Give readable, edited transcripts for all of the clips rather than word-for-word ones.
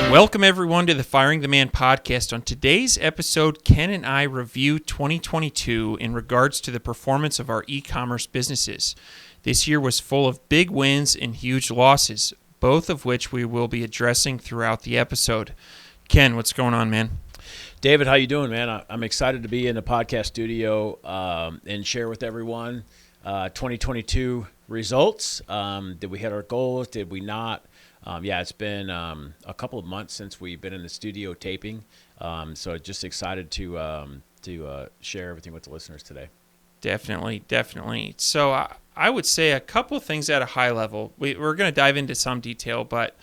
Welcome, everyone, to the Firing the Man Podcast. On today's episode, Ken and I review 2022 in regards to the performance of our e-commerce businesses. This year was full of big wins and huge losses, both of which we will be addressing throughout the episode. Ken, what's going on, man? David, how you doing, man? I'm excited to be in the podcast studio and share with everyone 2022 results. Did we hit our goals? Did we not? It's been a couple of months since we've been in the studio taping, so just excited to share everything with the listeners today. Definitely. So I would say a couple of things at a high level. We're going to dive into some detail, but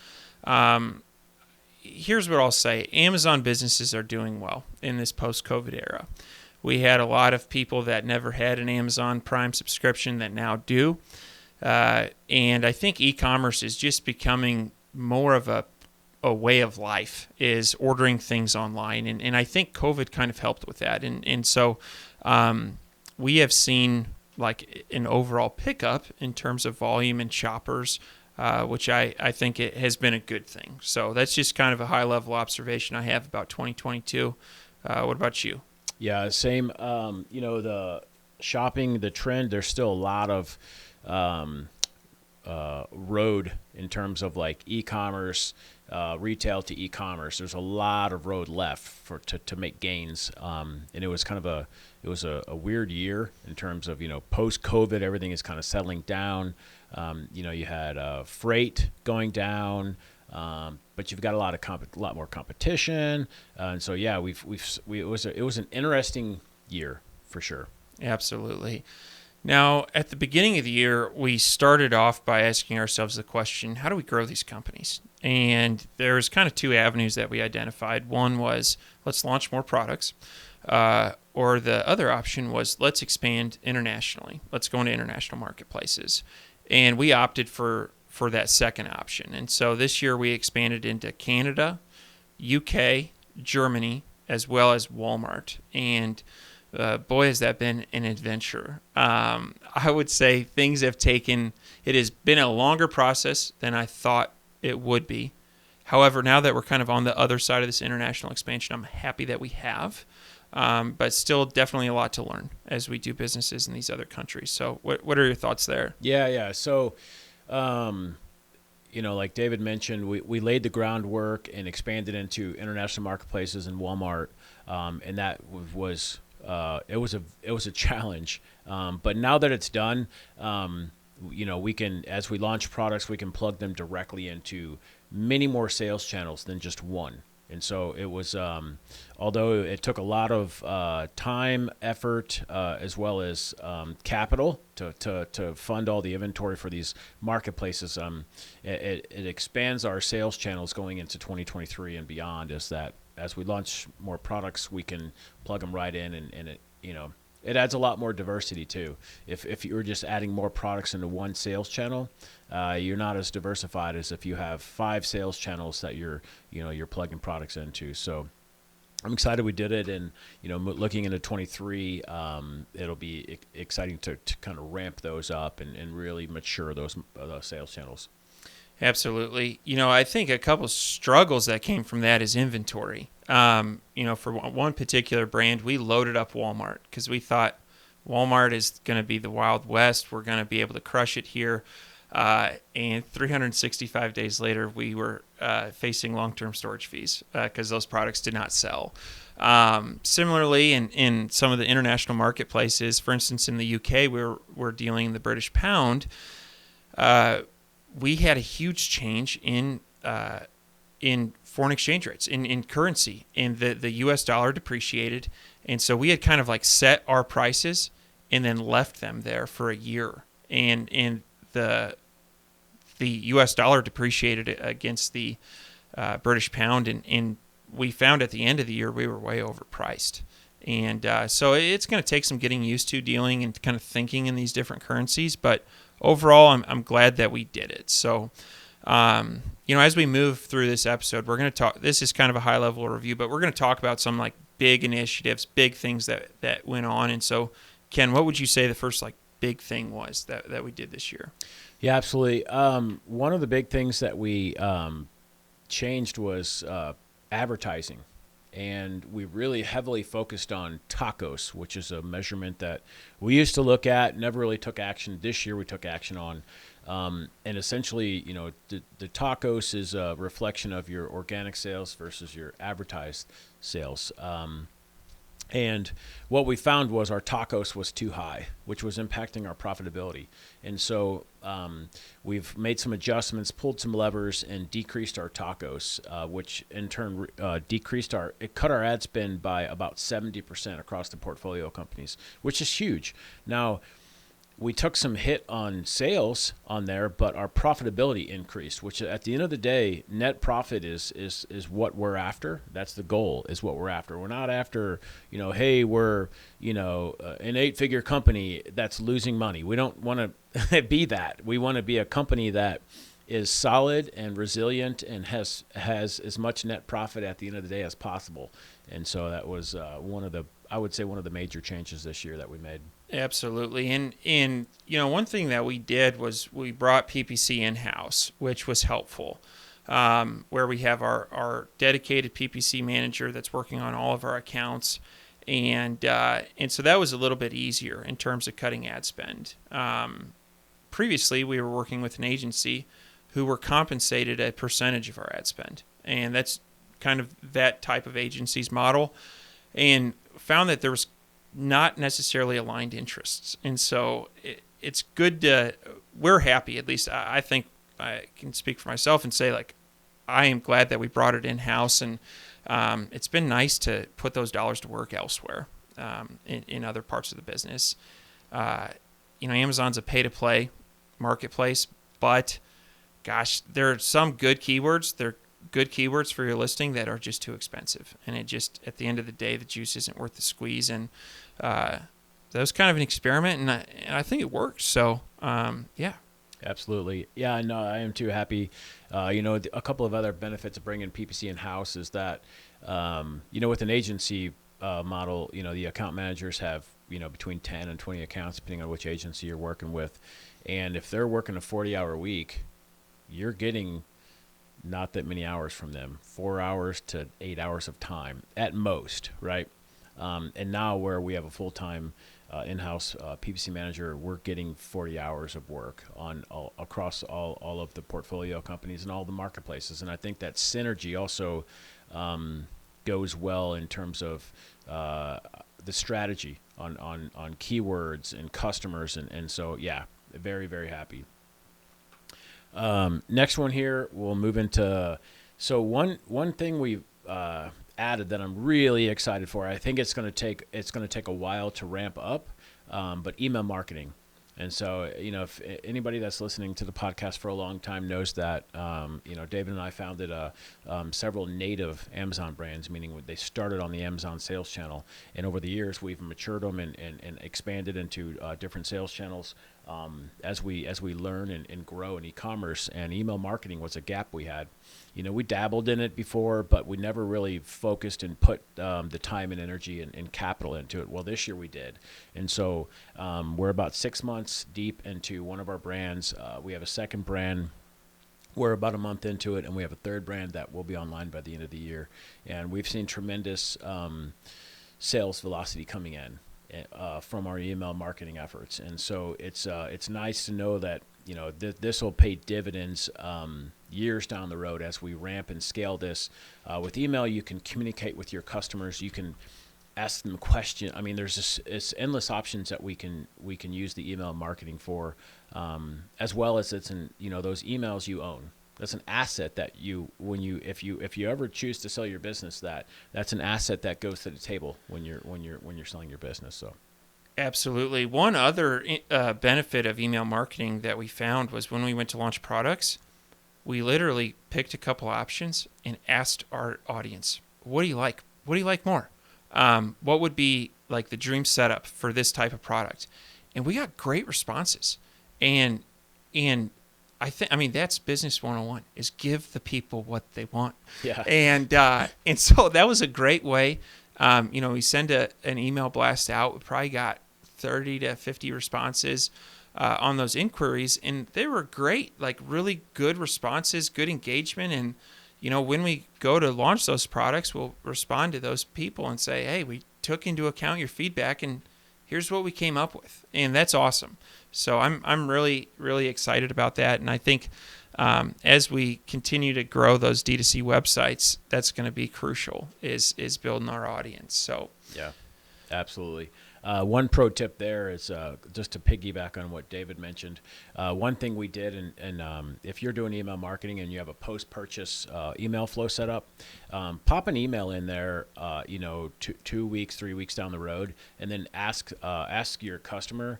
here's what I'll say. Amazon businesses are doing well in this post-COVID era. We had a lot of people that never had an Amazon Prime subscription that now do. And I think e-commerce is just becoming more of a way of life, is ordering things online. And I think COVID kind of helped with that. And so we have seen like an overall pickup in terms of volume and shoppers, which I think it has been a good thing. So that's just kind of a high-level observation I have about 2022. What about you? Yeah, same. The shopping, the trend, there's still a lot of road in terms of like e-commerce, retail to e-commerce. There's a lot of road left to make gains. And it was kind of a weird year in terms of, post-COVID, everything is kind of settling down. You had freight going down, but you've got a lot more competition. And so, yeah, it was an interesting year for sure. Absolutely. Now, at the beginning of the year, we started off by asking ourselves the question, how do we grow these companies? And there's kind of two avenues that we identified. One was, let's launch more products. Or the other option was, let's expand internationally. Let's go into international marketplaces. And we opted for that second option. And so this year we expanded into Canada, UK, Germany, as well as Walmart. And boy, has that been an adventure. I would say it has been a longer process than I thought it would be. However, now that we're kind of on the other side of this international expansion, I'm happy that we have. But still definitely a lot to learn as we do businesses in these other countries. So what are your thoughts there? Yeah. So, like David mentioned, we laid the groundwork and expanded into international marketplaces in Walmart. And that was a challenge. But now that it's done, we can, as we launch products, we can plug them directly into many more sales channels than just one. And so it was, although it took a lot of time, effort, as well as capital to fund all the inventory for these marketplaces, it expands our sales channels going into 2023 and beyond. As we launch more products, we can plug them right in, and it adds a lot more diversity too. If you're just adding more products into one sales channel, you're not as diversified as if you have 5 sales channels that you're plugging products into. So I'm excited we did it, and looking into 23, it'll be exciting to kind of ramp those up and really mature those sales channels. Absolutely. I think a couple struggles that came from that is inventory. For one particular brand, we loaded up Walmart because we thought Walmart is going to be the Wild West. We're going to be able to crush it here. And 365 days later, we were facing long-term storage fees because those products did not sell. Similarly, in some of the international marketplaces, for instance, in the UK, we're dealing in the British pound. We had a huge change in foreign exchange rates, in currency, and the U.S. dollar depreciated. And so we had kind of like set our prices and then left them there for a year. And the U.S. dollar depreciated against the British pound, and we found at the end of the year we were way overpriced. And so it's going to take some getting used to dealing and kind of thinking in these different currencies. But overall, I'm glad that we did it. So, as we move through this episode, we're going to talk. This is kind of a high-level review, but we're going to talk about some like big initiatives, big things that went on. And so, Ken, what would you say the first like big thing was that we did this year? Yeah, absolutely. One of the big things that we changed was advertising. And we really heavily focused on tacos, which is a measurement that we used to look at, never really took action. This year we took action on. And essentially, the tacos is a reflection of your organic sales versus your advertised sales. And what we found was our tacos was too high, which was impacting our profitability. And so we've made some adjustments, pulled some levers, and decreased our tacos, which in turn it cut our ad spend by about 70% across the portfolio companies, which is huge. Now, we took some hit on sales on there, but our profitability increased, which at the end of the day, net profit is what we're after. That's the goal, is what we're after. We're not after, hey, we're, an 8-figure company that's losing money. We don't want to be that. We want to be a company that is solid and resilient and has as much net profit at the end of the day as possible. And so that was one of the major changes this year that we made. Absolutely. And one thing that we did was we brought PPC in-house, which was helpful, where we have our dedicated PPC manager that's working on all of our accounts. And so that was a little bit easier in terms of cutting ad spend. Previously, we were working with an agency who were compensated a percentage of our ad spend. And that's kind of that type of agency's model. And found that there was not necessarily aligned interests. And so it's good we're happy, at least I think I can speak for myself and say, like, I am glad that we brought it in-house, and it's been nice to put those dollars to work elsewhere in other parts of the business. Amazon's a pay-to-play marketplace, but gosh, there are some good keywords. They're good keywords for your listing that are just too expensive. And it just, at the end of the day, the juice isn't worth the squeeze. And that was kind of an experiment, and I think it worked. So, yeah. Absolutely. Yeah, no, I am too happy. A couple of other benefits of bringing PPC in-house is that, with an agency model, the account managers have, between 10 and 20 accounts, depending on which agency you're working with. And if they're working a 40-hour week, you're getting not that many hours from them, 4 hours to 8 hours of time at most, right? And now where we have a full-time in-house PPC manager, we're getting 40 hours of work across all of the portfolio companies and all the marketplaces. And I think that synergy also goes well in terms of the strategy on keywords and customers. And so, yeah, very, very happy. Next one here, we'll move into, so one thing we've added that I'm really excited for. I think it's going to take a while to ramp up, but email marketing. And so, if anybody that's listening to the podcast for a long time knows that, David and I founded several native Amazon brands, meaning they started on the Amazon sales channel. And over the years, we've matured them and expanded into different sales channels as we learn and grow in e-commerce. And email marketing was a gap we had. We dabbled in it before, but we never really focused and put the time and energy and capital into it. Well, this year we did. And so we're about 6 months deep into one of our brands. We have a second brand. We're about a month into it, and we have a third brand that will be online by the end of the year. And we've seen tremendous sales velocity coming in from our email marketing efforts. And so it's nice to know that this will pay dividends years down the road as we ramp and scale this. With email, you can communicate with your customers. You can ask them questions. I mean, there's it's endless options that we can use the email marketing for, as well as those emails you own. That's an asset that if you ever choose to sell your business, that's an asset that goes to the table when you're selling your business. So. Absolutely. One other benefit of email marketing that we found was when we went to launch products, we literally picked a couple options and asked our audience, what do you like? What do you like more? What would be like the dream setup for this type of product? And we got great responses. And I think, that's business 101, is give the people what they want. Yeah. And so that was a great way. We send an email blast out. We probably got 30 to 50 responses on those inquiries, and they were great, like really good responses, good engagement, when we go to launch those products, we'll respond to those people and say, hey, we took into account your feedback and here's what we came up with. And that's awesome. So I'm really, really excited about that. And I think as we continue to grow those D2C websites, that's going to be crucial is building our audience. So yeah, absolutely. One pro tip there is just to piggyback on what David mentioned. One thing we did, and if you're doing email marketing and you have a post-purchase email flow set up, pop an email in there, 2 weeks, 3 weeks down the road, and then ask your customer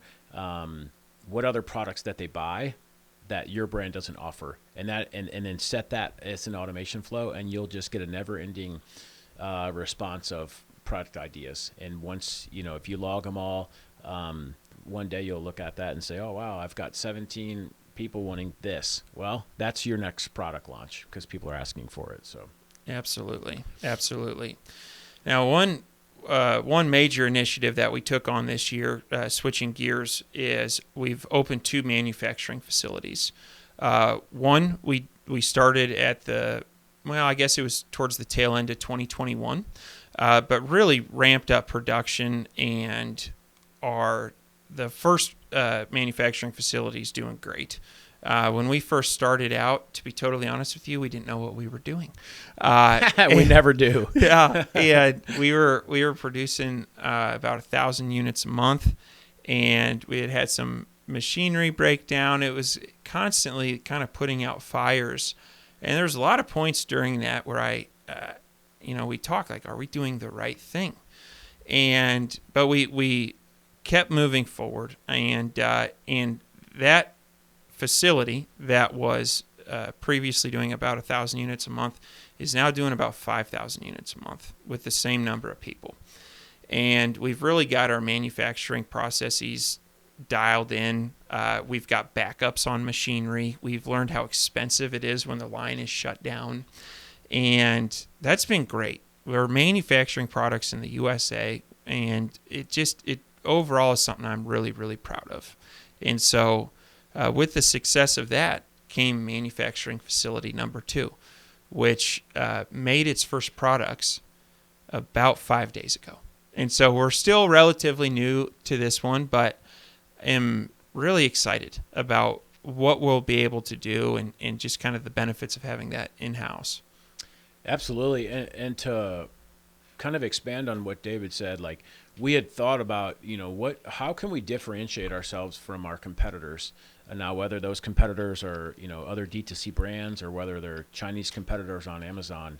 what other products that they buy that your brand doesn't offer, and then set that as an automation flow, and you'll just get a never-ending response of product ideas. And once, if you log them all, one day you'll look at that and say, oh, wow, I've got 17 people wanting this. Well, that's your next product launch because people are asking for it. So absolutely. Now, one major initiative that we took on this year, switching gears, is we've opened 2 manufacturing facilities. One, we started at I guess it was towards the tail end of 2021. But really ramped up production, and the first manufacturing facility is doing great. When we first started out, to be totally honest with you, we didn't know what we were doing. We never do. Yeah, we were producing about 1,000 units a month, and we had some machinery breakdown. It was constantly kind of putting out fires, and there's a lot of points during that where we talk like, are we doing the right thing? But we kept moving forward, and that facility that was previously doing about 1,000 units a month is now doing about 5,000 units a month with the same number of people. And we've really got our manufacturing processes dialed in. We've got backups on machinery. We've learned how expensive it is when the line is shut down. And that's been great. We're manufacturing products in the USA, and it overall is something I'm really, really proud of. And so with the success of that came manufacturing facility number 2, which made its first products about 5 days ago. And so we're still relatively new to this one, but am really excited about what we'll be able to do and just kind of the benefits of having that in-house. Absolutely. And to kind of expand on what David said, like we had thought about, how can we differentiate ourselves from our competitors? And now whether those competitors are, other D2C brands or whether they're Chinese competitors on Amazon,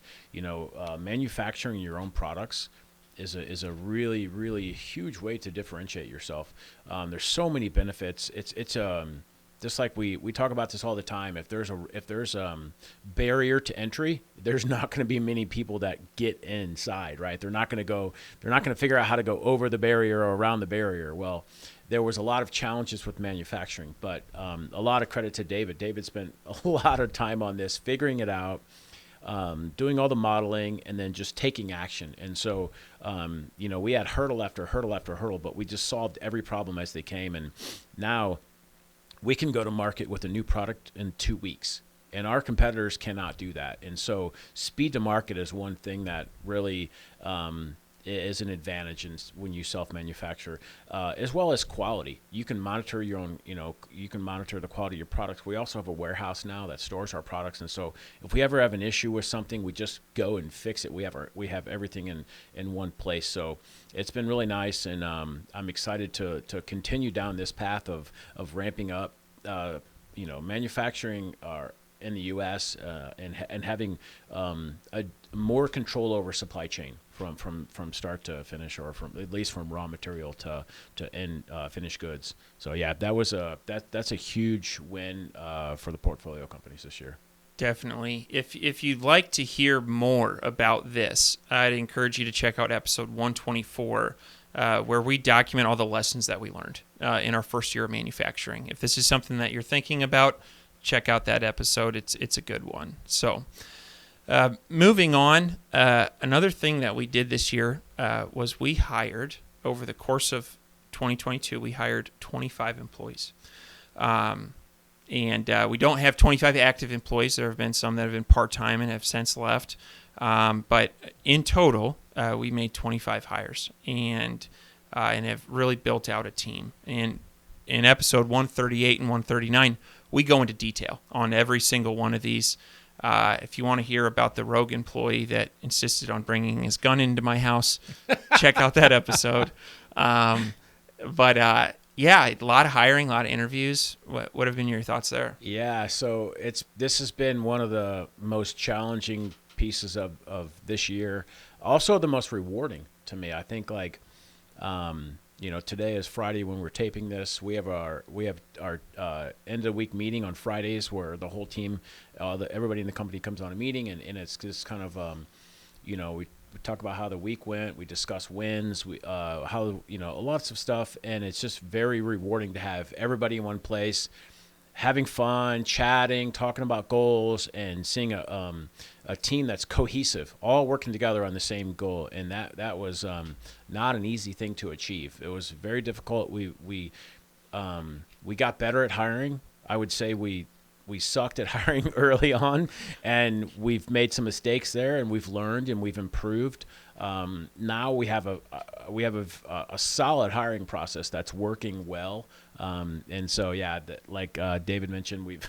manufacturing your own products is a really, really huge way to differentiate yourself. There's so many benefits. It's just like we talk about this all the time. If there's barrier to entry, there's not going to be many people that get inside, right? They're not going to figure out how to go over the barrier or around the barrier. Well, there was a lot of challenges with manufacturing, but a lot of credit to David. David spent a lot of time on this, figuring it out, doing all the modeling, and then just taking action. And so, we had hurdle after hurdle after hurdle, but we just solved every problem as they came. And now we can go to market with a new product in 2 weeks, and our competitors cannot do that. And so speed to market is one thing that really is an advantage when you self-manufacture, as well as quality. You can monitor your own, you can monitor the quality of your products. We also have a warehouse now that stores our products. And so if we ever have an issue with something, we just go and fix it. We have everything in one place. So it's been really nice. And I'm excited to continue down this path of ramping up, manufacturing in the U.S. And having more control over supply chain from start to finish, or at least from raw material to end finished goods. So yeah, that's a huge win for the portfolio companies this year. Definitely. If you'd like to hear more about this, I'd encourage you to check out episode 124, where we document all the lessons that we learned in our first year of manufacturing. If this is something that you're thinking about, check out that episode. It's a good one. So moving on, another thing that we did this year was we hired, over the course of 2022, we hired 25 employees. And we don't have 25 active employees. There have been some that have been part-time and have since left. But in total, we made 25 hires and have really built out a team. And in episode 138 and 139, we go into detail on every single one of these. If you want to hear about the rogue employee that insisted on bringing his gun into my house, check out that episode. Yeah, a lot of hiring, a lot of interviews. What have been your thoughts there? Yeah, so this has been one of the most challenging pieces of this year. Also the most rewarding to me. I think today is Friday when we're taping this. We have our end of the week meeting on Fridays where the whole team, everybody in the company comes on a meeting, and it's just kind of we talk about how the week went. We discuss wins. Lots of stuff, and it's just very rewarding to have everybody in one place, having fun, chatting, talking about goals, and seeing a team that's cohesive, all working together on the same goal. And that was not an easy thing to achieve. It was very difficult. We got better at hiring. I would say we sucked at hiring early on, and we've made some mistakes there, and we've learned and we've improved. Now we have a solid hiring process that's working well. And so, yeah, David mentioned, we've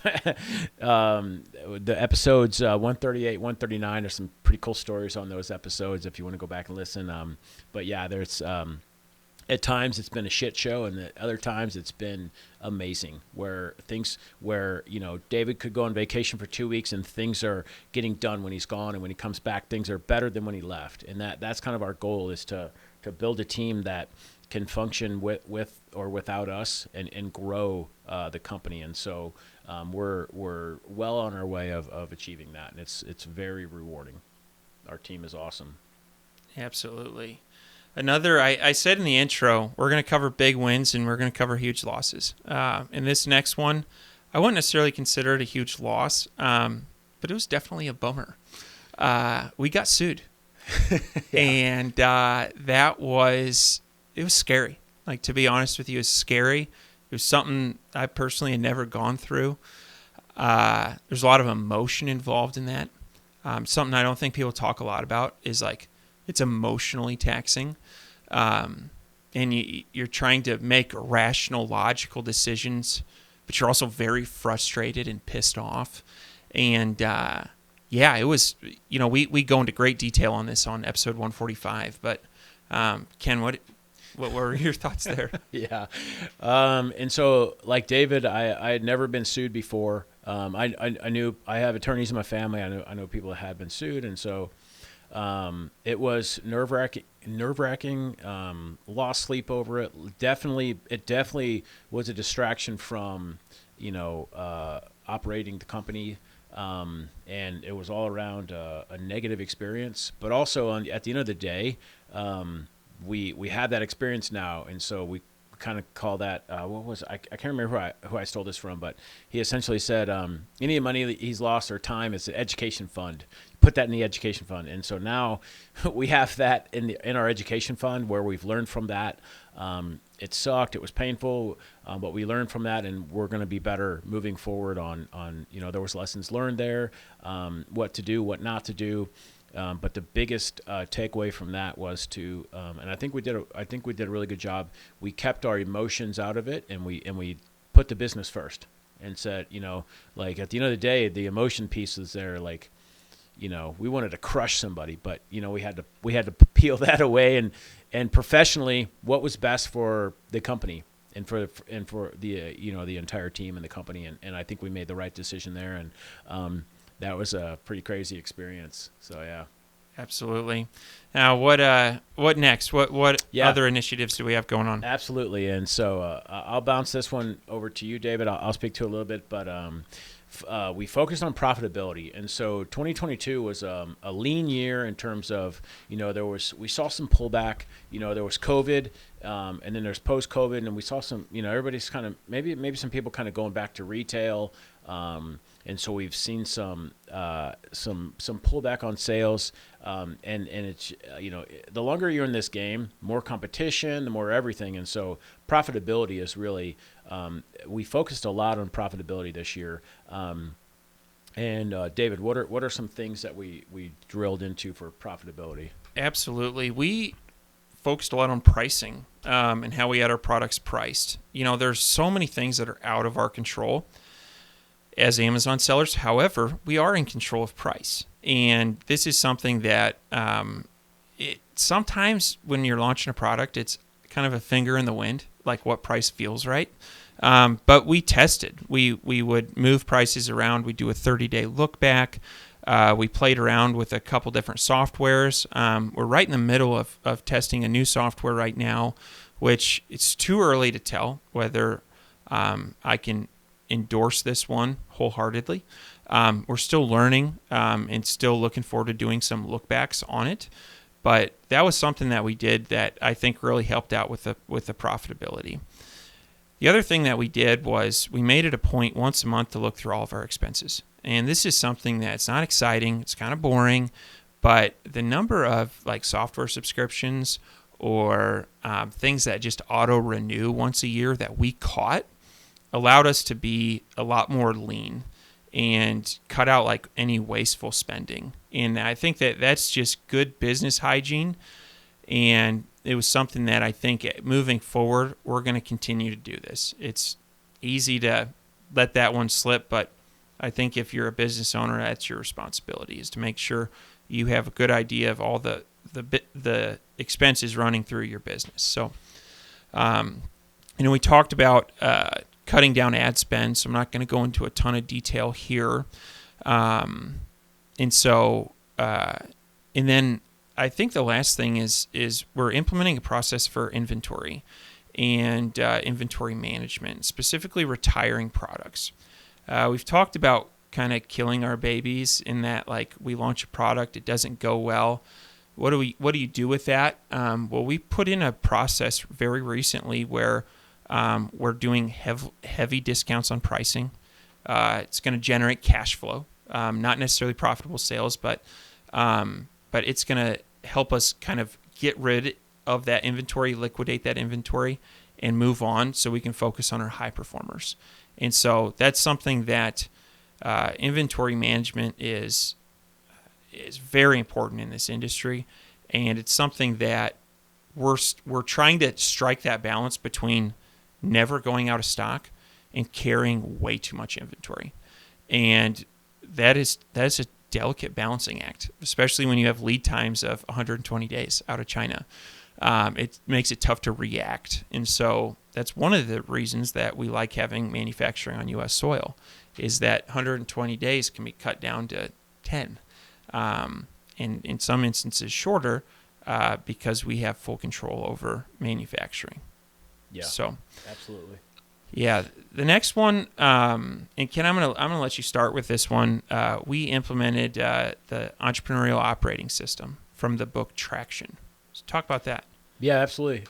the episodes 138, 139 are some pretty cool stories on those episodes if you want to go back and listen. But yeah, there's at times it's been a shit show, and at other times it's been amazing where David could go on vacation for 2 weeks and things are getting done when he's gone, and when he comes back things are better than when he left. And that's kind of our goal, is to build a team that can function with or without us and grow the company. And so we're well on our way of achieving that, and it's very rewarding. Our team is awesome. Absolutely. Another, I said in the intro, we're going to cover big wins and we're going to cover huge losses. In this next one, I wouldn't necessarily consider it a huge loss, but it was definitely a bummer. We got sued. Yeah. And it was scary. Like, to be honest with you, it was scary. It was something I personally had never gone through. There's a lot of emotion involved in that. Something I don't think people talk a lot about is it's emotionally taxing. And you're trying to make rational, logical decisions, but you're also very frustrated and pissed off. And it was, we go into great detail on this on episode 145. But Ken, what were your thoughts there? Yeah. And so, like David, I had never been sued before. I knew I have attorneys in my family. I know people that had been sued, and so it was nerve-wracking. Lost sleep over it. It definitely was a distraction from operating the company, and it was all around a negative experience. But also at the end of the day, we had that experience now, and so we kind of call that I can't remember who I stole this from, but he essentially said any money that he's lost or time is an education fund. Put that in the education fund. And so now we have that in our education fund, where we've learned from that. It sucked, it was painful, but we learned from that, and we're going to be better moving forward on there was lessons learned there, what to do, what not to do. But the biggest takeaway from that was and I think we did a really good job. We kept our emotions out of it, and we put the business first, and said, at the end of the day, the emotion piece is there. We wanted to crush somebody, but we had to peel that away, and professionally, what was best for the company and for the the entire team and the company, and I think we made the right decision there, and that was a pretty crazy experience. So yeah. Absolutely. Now, what next? What other initiatives do we have going on? Absolutely. And so I'll bounce this one over to you, David. I'll speak to it a little bit, but we focused on profitability. And so 2022 was a lean year in terms of, we saw some pullback. There was COVID, And then there's post-COVID, and we saw some, everybody's kind of maybe some people kind of going back to retail, and so we've seen some pullback on sales, and it's the longer you're in this game, more competition, the more everything, and so profitability is really we focused a lot on profitability this year. And David, what are some things that we drilled into for profitability? Absolutely. We focused a lot on pricing and how we had our products priced. There's so many things that are out of our control as Amazon sellers. However, we are in control of price. And this is something that sometimes when you're launching a product, it's kind of a finger in the wind, like what price feels right. But we tested. We would move prices around. We do a 30-day look back. We played around with a couple different softwares. We're right in the middle of testing a new software right now, which it's too early to tell whether I can endorse this one wholeheartedly. We're still learning and still looking forward to doing some lookbacks on it. But that was something that we did that I think really helped out with the profitability. The other thing that we did was we made it a point once a month to look through all of our expenses. And this is something that's not exciting. It's kind of boring. But the number of software subscriptions or things that just auto-renew once a year that we caught allowed us to be a lot more lean and cut out any wasteful spending. And I think that that's just good business hygiene. And it was something that I think moving forward, we're going to continue to do this. It's easy to let that one slip, but I think if you're a business owner, that's your responsibility, is to make sure you have a good idea of all the expenses running through your business. So, we talked about cutting down ad spend, so I'm not going to go into a ton of detail here. And then I think the last thing is we're implementing a process for inventory and inventory management, specifically retiring products. We've talked about kind of killing our babies in that we launch a product, it doesn't go well. What do you do with that? Well, we put in a process very recently where we're doing heavy discounts on pricing. It's going to generate cash flow, not necessarily profitable sales, but it's going to help us kind of get rid of that inventory, liquidate that inventory, and move on so we can focus on our high performers. And so that's something that inventory management is very important in this industry, and it's something that we're trying to strike that balance between never going out of stock and carrying way too much inventory. And that is a delicate balancing act, especially when you have lead times of 120 days out of China. It makes it tough to react. And so that's one of the reasons that we like having manufacturing on U.S. soil, is that 120 days can be cut down to 10. And in some instances shorter because we have full control over manufacturing. Yeah, so absolutely. Yeah, the next one, and Ken, I'm gonna let you start with this one. We implemented the entrepreneurial operating system from the book Traction. So talk about that. Yeah, absolutely.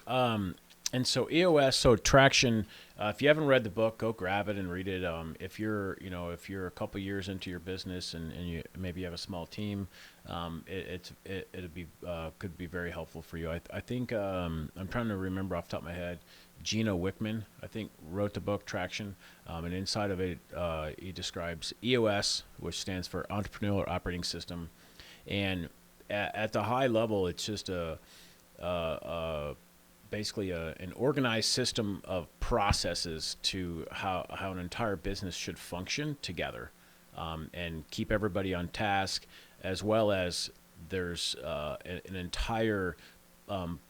And so EOS, so Traction. If you haven't read the book, go grab it and read it. If you're a couple years into your business and you maybe have a small team, it'd be could be very helpful for you. I think I'm trying to remember off the top of my head. Gino Wickman, I think, wrote the book Traction, and inside of it, he describes EOS, which stands for Entrepreneurial Operating System, and at the high level, it's just basically an organized system of processes to how an entire business should function together, and keep everybody on task, as well as there's an entire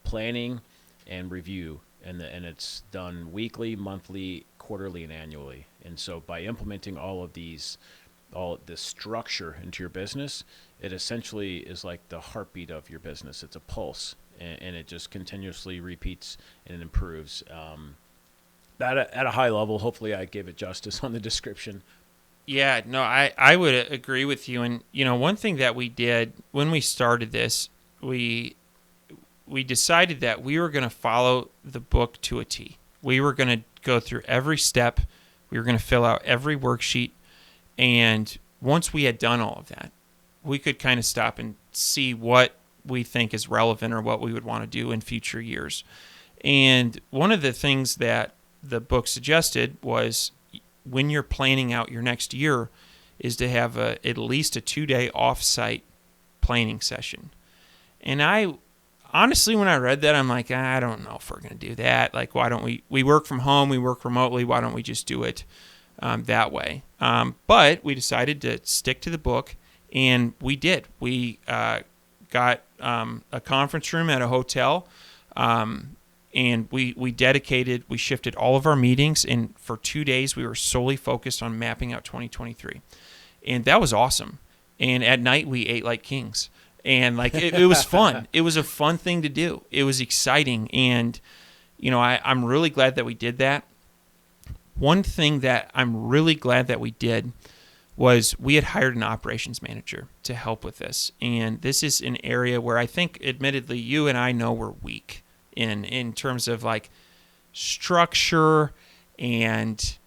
planning and review. And it's done weekly, monthly, quarterly, and annually. And so by implementing all this structure into your business, it essentially is like the heartbeat of your business. It's a pulse, and it just continuously repeats and it improves. That at a high level, hopefully I gave it justice on the description. Yeah, no, I would agree with you. And, one thing that we did when we started this, we we decided that we were going to follow the book to a T. We were going to go through every step. We were going to fill out every worksheet. And once we had done all of that, we could kind of stop and see what we think is relevant or what we would want to do in future years. And one of the things that the book suggested was when you're planning out your next year is to have at least a 2-day off-site planning session. And I honestly, when I read that, I'm like, I don't know if we're going to do that. Like, why don't we work from home, we work remotely, why don't we just do it that way? But we decided to stick to the book, and we did. We got a conference room at a hotel, and we shifted all of our meetings, and for 2 days we were solely focused on mapping out 2023. And that was awesome. And at night we ate like kings. And like it was fun. It was a fun thing to do. It was exciting. And, I'm really glad that we did that. One thing that I'm really glad that we did was we had hired an operations manager to help with this. And this is an area where I think, admittedly, you and I know we're weak in terms of like structure and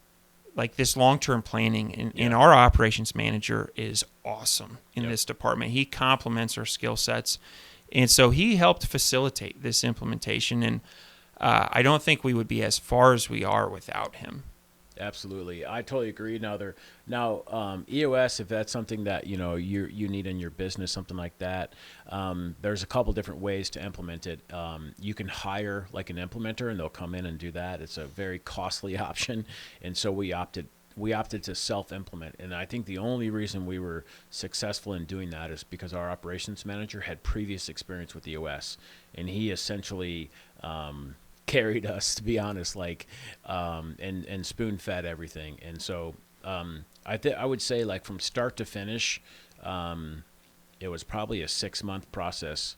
like this long-term planning. And our operations manager is awesome in this department. He complements our skill sets. And so he helped facilitate this implementation. And I don't think we would be as far as we are without him. Absolutely. I totally agree. Now EOS, if that's something that, you need in your business, something like that, there's a couple different ways to implement it. You can hire like an implementer and they'll come in and do that. It's a very costly option. And so we opted to self-implement. And I think the only reason we were successful in doing that is because our operations manager had previous experience with EOS, and he essentially, carried us, to be honest, and spoon-fed everything. And so I would say, like, from start to finish, it was probably a 6-month process.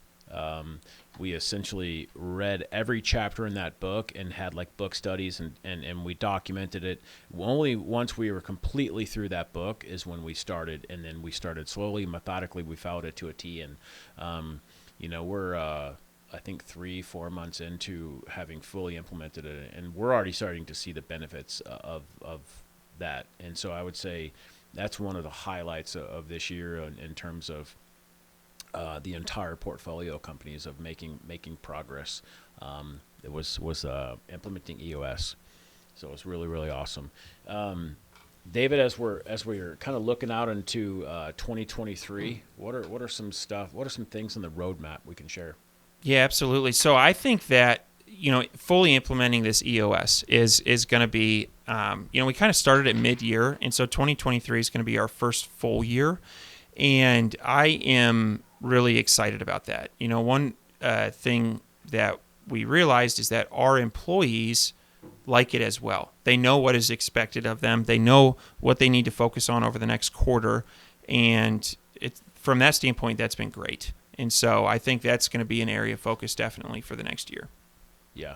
We essentially read every chapter in that book and had like book studies, and we documented it. Only once we were completely through that book is when we started, and then we started slowly, methodically. We followed it to a T, and we're I think 3-4 months into having fully implemented it, and we're already starting to see the benefits of that. And so I would say that's one of the highlights of this year in terms of the entire portfolio companies of making progress. It was implementing EOS, so it was really, really awesome. David, as we're kind of looking out into 2023, what are some things on the roadmap we can share? Yeah, absolutely. So I think that, fully implementing this EOS is going to be, we kind of started at mid-year, and so 2023 is going to be our first full year, and I am really excited about that. One thing that we realized is that our employees like it as well. They know what is expected of them. They know what they need to focus on over the next quarter, and from that standpoint, that's been great. And so I think that's going to be an area of focus definitely for the next year. Yeah,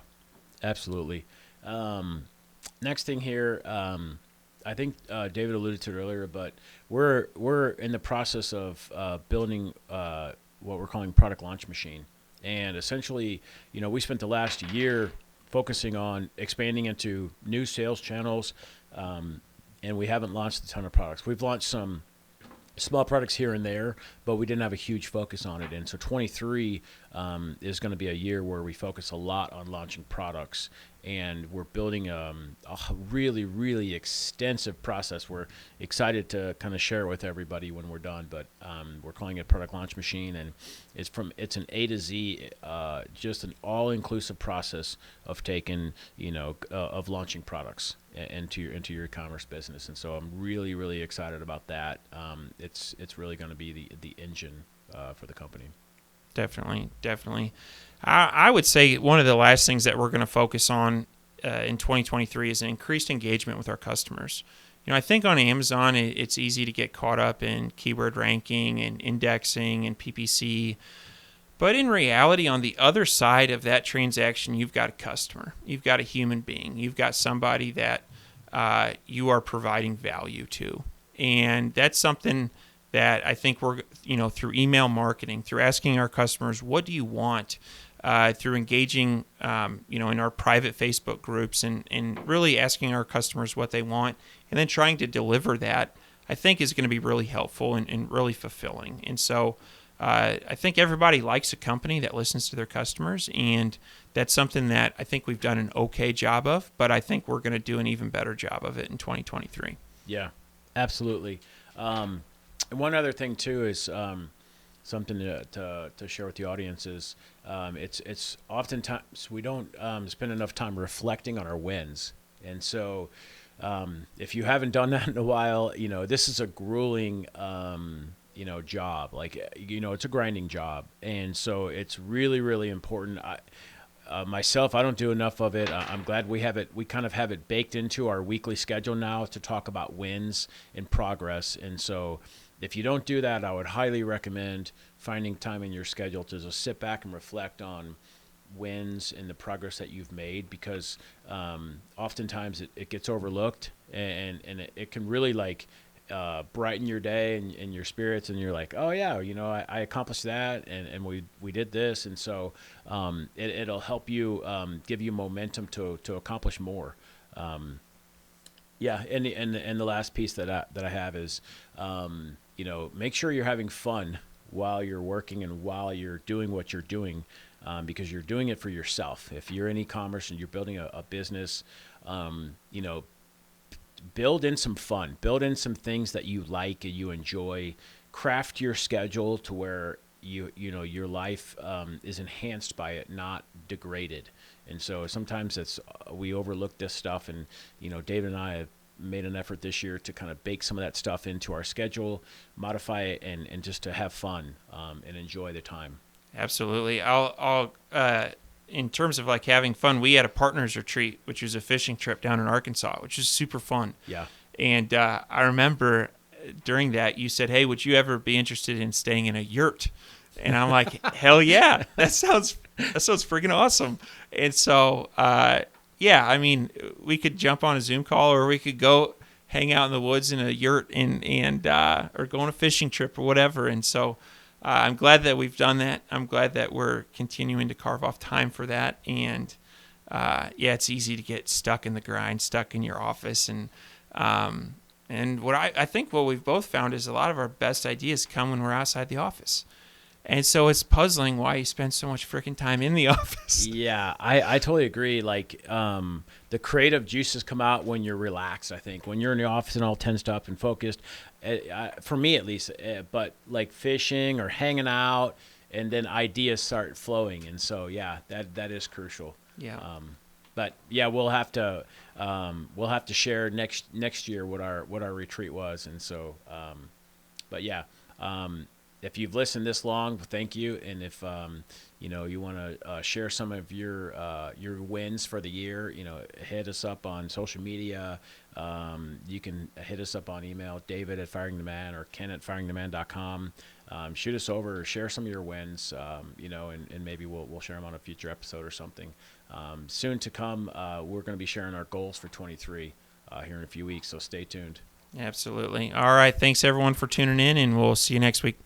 absolutely. Next thing here, I think David alluded to it earlier, but we're in the process of building what we're calling product launch machine. And essentially, we spent the last year focusing on expanding into new sales channels, and we haven't launched a ton of products. We've launched some small products here and there, but we didn't have a huge focus on it. And so 23 is going to be a year where we focus a lot on launching products, and we're building a really, really extensive process. We're excited to kind of share it with everybody when we're done, but we're calling it Product Launch Machine, and it's an A to Z, just an all-inclusive process of taking, of launching products into your e-commerce business. And so I'm really, really excited about that. It's really going to be the engine for the company. Definitely. I would say one of the last things that we're going to focus on in 2023 is an increased engagement with our customers. I think on Amazon, it's easy to get caught up in keyword ranking and indexing and PPC. But in reality, on the other side of that transaction, you've got a customer. You've got a human being. You've got somebody that you are providing value to. And that's something that I think we're, through email marketing, through asking our customers, what do you want? through engaging, in our private Facebook groups and really asking our customers what they want and then trying to deliver that, I think is going to be really helpful and really fulfilling. And so I think everybody likes a company that listens to their customers, and that's something that I think we've done an okay job of, but I think we're going to do an even better job of it in 2023. Yeah, absolutely. And one other thing too is something to share with the audience is it's oftentimes we don't spend enough time reflecting on our wins, and so if you haven't done that in a while, this is a grueling job. Like, it's a grinding job, and so it's really, really important. Myself, I don't do enough of it. I'm glad we have it. We kind of have it baked into our weekly schedule now to talk about wins and progress. And so if you don't do that, I would highly recommend finding time in your schedule to just sit back and reflect on wins and the progress that you've made, because oftentimes it gets overlooked, and it can really brighten your day and your spirits, and you're like, oh yeah, I accomplished that, and we did this, and so it'll help you give you momentum to accomplish more. Yeah, and the last piece that I have is make sure you're having fun while you're working and while you're doing what you're doing, because you're doing it for yourself. If you're in e-commerce and you're building a business, build in some fun, build in some things that you like and you enjoy, craft your schedule to where your life is enhanced by it, not degraded. And so sometimes we overlook this stuff, and David and I have made an effort this year to kind of bake some of that stuff into our schedule, modify it, and just to have fun and enjoy the time. Absolutely. I'll in terms of having fun, we had a partners retreat, which was a fishing trip down in Arkansas, which is super fun. Yeah. And I remember during that you said, hey, would you ever be interested in staying in a yurt? And I'm like, hell yeah, that sounds freaking awesome. And so, we could jump on a Zoom call, or we could go hang out in the woods in a yurt and or go on a fishing trip or whatever. And so I'm glad that we've done that. I'm glad that we're continuing to carve off time for that. And it's easy to get stuck in the grind, stuck in your office. And what I think what we've both found is a lot of our best ideas come when we're outside the office. And so it's puzzling why you spend so much freaking time in the office. Yeah, I totally agree. The creative juices come out when you're relaxed, I think. When you're in the office and all tensed up and focused, for me at least, but like fishing or hanging out, and then ideas start flowing. And so, yeah, that is crucial. Yeah. But yeah, we'll have to share next year what our retreat was. And so, but yeah, if you've listened this long, thank you. And if you want to share some of your wins for the year, hit us up on social media. You can hit us up on email, David at FiringTheMan or Ken at FiringTheMan.com. Shoot us over, share some of your wins, and maybe we'll share them on a future episode or something. Soon to come, we're going to be sharing our goals for 23 here in a few weeks, so stay tuned. Absolutely. All right. Thanks, everyone, for tuning in, and we'll see you next week.